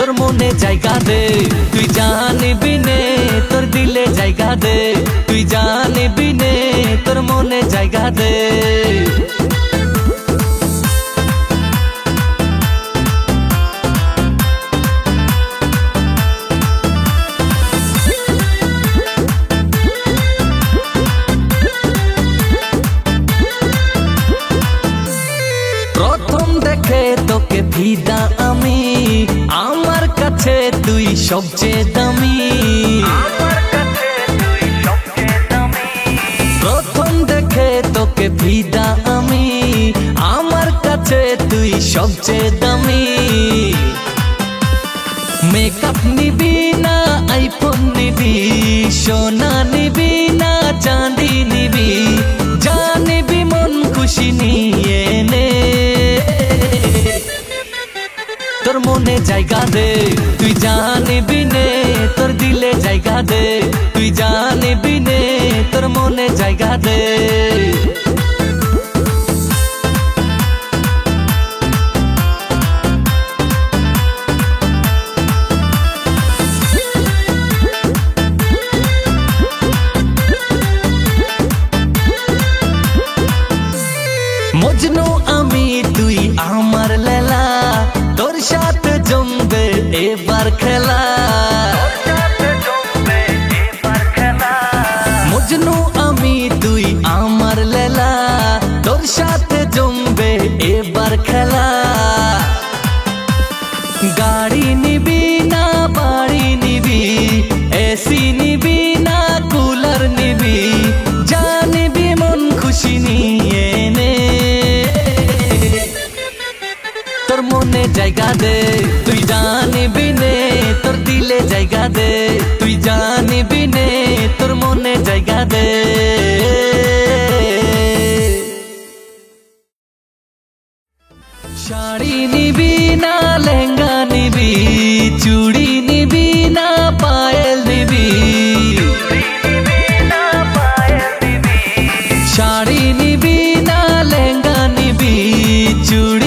তোর মনে জায়গা দে, তুই জানিবি নে তোর দিলে জায়গা দে, তুই জানিবি নে তোর মনে জায়গা দে। প্রথম দেখে তোকে ফিদা আমি, আমার কাছে তুই সবচেয়ে দামি। প্রথম দেখে তোকে ফিদা আমি, আমার কাছে তুই সবচেয়ে দামি। মেকআপ নিবি না আইফোন নিবি, সোনা নিবি না চাঁদি নিবি, জানিবি মন খুশি নিয়ে নে। তোর মনে জায়গা দে, তুই জানিবি নে তোর দিলে জায়গা দে, তুই জানিবি নে তোর মনে জায়গা দে। মজনু আমি তুই আমার লেলা, তোর সাথে জমবে এবার খেলা। মজনু আমি তুই আমার লেলা, তোর সাথে জমবে এবার খেলা। গাড়ি নিবি না বাড়ি নিবি, এসি নিবি না কুলার নিবি, জানিবি মন খুশি নিয়ে নে। তোর মনে জায়গা দে, তুই জানিবি নে তোর দিলে জায়গা দে, তুই জানিবি নে তোর মনে জায়গা দে। শাড়ি নিবি না লেহেঙ্গা নিবি, চুড়ি নিবি না পায়েল নিবি, শাড়ি নিবি না লেহেঙ্গা নিবি, চুড়ি